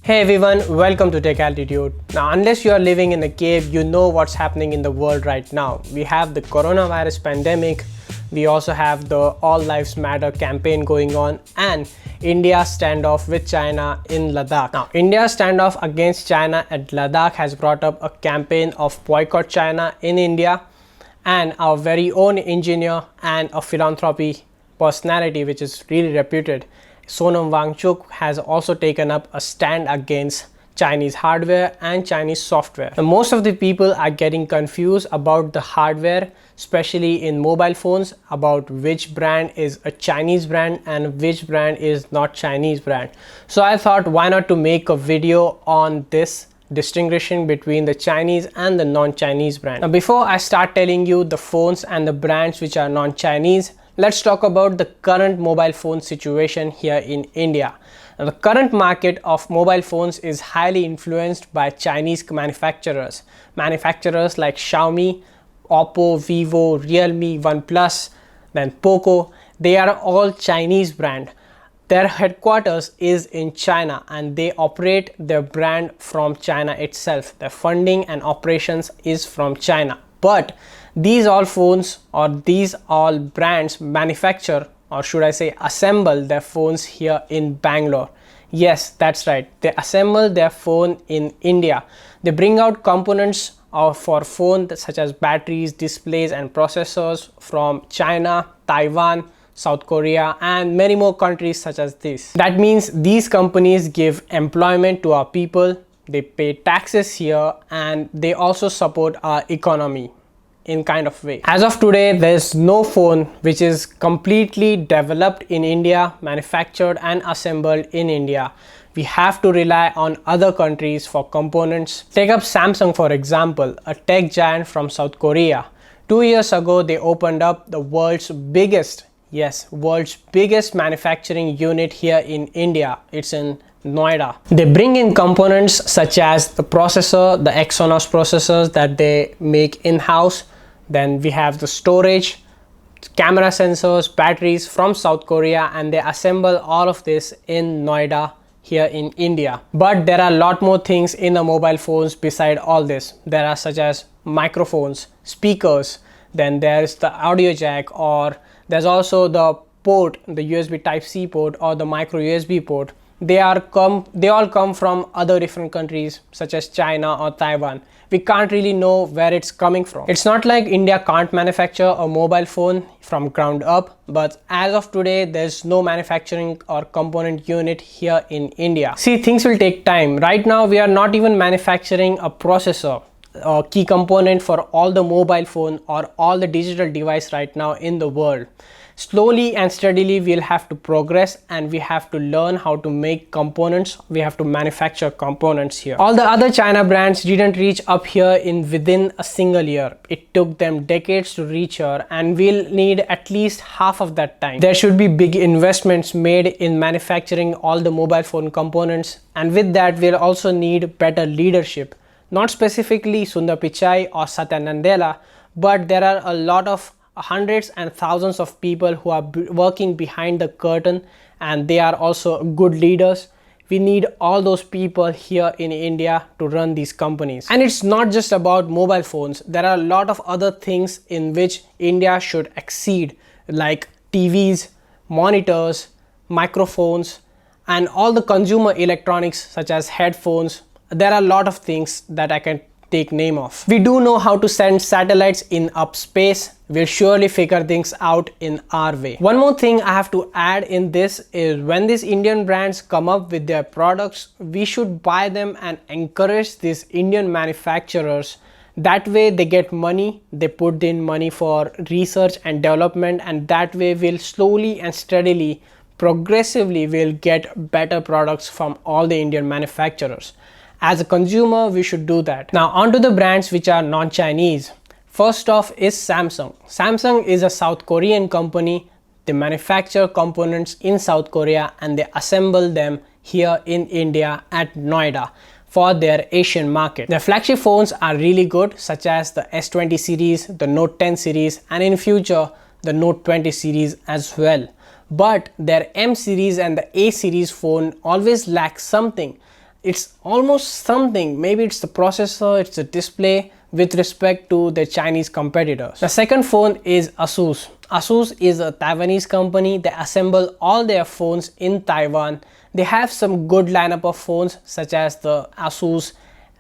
Hey everyone, welcome to Tech Altitude. Now, unless you are living in a cave, you know what's happening in the world right now. We have the coronavirus pandemic, we also have the All Lives Matter campaign going on, and India's standoff with China in Ladakh. Now, India's standoff against China at Ladakh has brought up a campaign of boycott China in India, and our very own engineer and a philanthropy personality which is really reputed, Sonam Wangchuk, has also taken up a stand against Chinese hardware and Chinese software. Now, most of the people are getting confused about the hardware, especially in mobile phones, about which brand is a Chinese brand and which brand is not Chinese brand. So I thought, why not to make a video on this distinguishing between the Chinese and the non-Chinese brand. Now, before I start telling you the phones and the brands which are non-Chinese, let's talk about the current mobile phone situation here in India. Now, the current market of mobile phones is highly influenced by Chinese manufacturers. Manufacturers like Xiaomi, Oppo, Vivo, Realme, OnePlus, then Poco, they are all Chinese brand. Their headquarters is in China and they operate their brand from China itself. Their funding and operations is from China. But these all phones or these all brands manufacture, or should I say assemble, their phones here in Bangalore. Yes, that's right. They assemble their phone in India. They bring out components for phones such as batteries, displays and processors from China, Taiwan, South Korea and many more countries such as this. That means these companies give employment to our people, they pay taxes here, and they also support our economy in kind of way. As of today, there's no phone which is completely developed in India, manufactured and assembled in India. We have to rely on other countries for components. Take up Samsung for example, a tech giant from South Korea. 2 years ago, they opened up the world's biggest manufacturing unit here in India. It's in Noida. They bring in components such as the processor, the Exynos processors that they make in-house. Then we have the storage, camera sensors, batteries from South Korea, and they assemble all of this in Noida here in India. But there are a lot more things in the mobile phones beside all this. There are such as microphones, speakers, then there's the audio jack, or there's also the port, the USB Type-C port or the micro USB port. They all come from other different countries such as China or Taiwan. We can't really know where it's coming from. It's not like India can't manufacture a mobile phone from ground up, but as of today, there's no manufacturing or component unit here in India. See, things will take time. Right now, we are not even manufacturing a processor, a key component for all the mobile phone or all the digital device right now in the world. Slowly and steadily we'll have to progress, and we have to learn how to make components. We have to manufacture components here. All the other China brands didn't reach up here within a single year. It took them decades to reach here, and we'll need at least half of that time. There should be big investments made in manufacturing all the mobile phone components, and with that we'll also need better leadership. Not specifically Sundar Pichai or Satya Nadella, but there are a lot of hundreds and thousands of people who are working behind the curtain, and they are also good leaders. We need all those people here in India to run these companies. And it's not just about mobile phones. There are a lot of other things in which India should exceed, like TVs, monitors, microphones, and all the consumer electronics such as headphones. There are a lot of things that I can take name of. We do know how to send satellites in up space. We'll surely figure things out in our way. One more thing I have to add in this is, when these Indian brands come up with their products, we should buy them and encourage these Indian manufacturers. That way they get money, they put in money for research and development, and that way we'll slowly and steadily, progressively we'll get better products from all the Indian manufacturers. As a consumer, we should do that. Now onto the brands which are non-Chinese. First off is Samsung. Samsung is a South Korean company. They manufacture components in South Korea and they assemble them here in India at Noida for their Asian market. Their flagship phones are really good, such as the S20 series, the Note 10 series, and in future the Note 20 series as well. But their M series and the A series phone always lack something. it's almost something. Maybe it's the processor, it's the display with respect to the Chinese competitors. The second phone is Asus. Asus is a Taiwanese company. They assemble all their phones in Taiwan. They have some good lineup of phones such as the Asus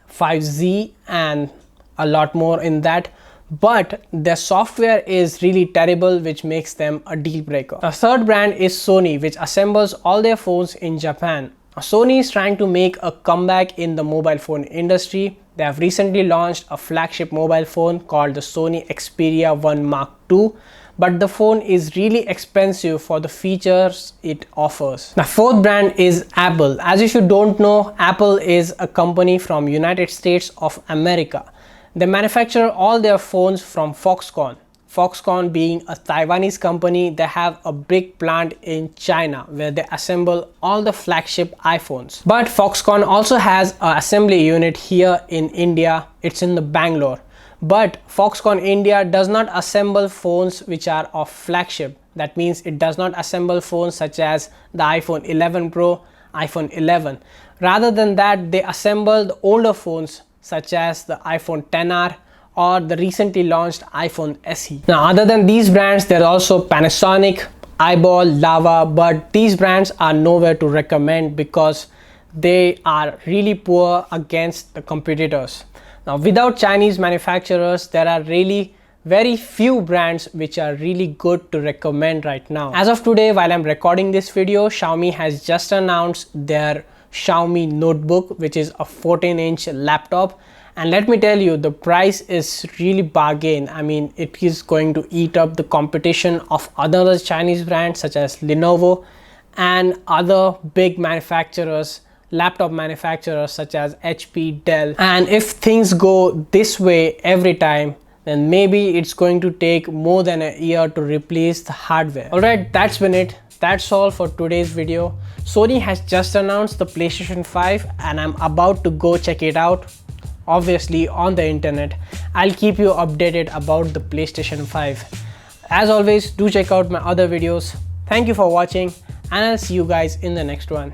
5Z and a lot more in that, but their software is really terrible, which makes them a deal breaker. The third brand is Sony, which assembles all their phones in Japan. Sony is trying to make a comeback in the mobile phone industry. They have recently launched a flagship mobile phone called the Sony Xperia 1 Mark II, but the phone is really expensive for the features it offers. The fourth brand is Apple. As if you don't know, Apple is a company from United States of America. They manufacture all their phones from Foxconn. Foxconn being a Taiwanese company, they have a big plant in China where they assemble all the flagship iPhones. But Foxconn also has an assembly unit here in India. It's in the Bangalore. But Foxconn India does not assemble phones which are of flagship. That means it does not assemble phones such as the iPhone 11 Pro, iPhone 11. Rather than that, they assemble the older phones such as the iPhone XR or the recently launched iPhone SE. Now, other than these brands, there are also Panasonic, Eyeball, Lava, but these brands are nowhere to recommend because they are really poor against the competitors. Now, without Chinese manufacturers, there are really very few brands which are really good to recommend right now. As of today, while I'm recording this video, Xiaomi has just announced their Xiaomi notebook, which is a 14-inch laptop. And let me tell you, the price is really bargain. I mean, it is going to eat up the competition of other Chinese brands such as Lenovo and other big manufacturers, laptop manufacturers such as HP, Dell. And if things go this way every time, then maybe it's going to take more than a year to replace the hardware. Alright, that's been it. That's all for today's video. Sony has just announced the PlayStation 5 and I'm about to go check it out. Obviously on the internet. I'll keep you updated about the PlayStation 5. As always, do check out my other videos. Thank you for watching and I'll see you guys in the next one.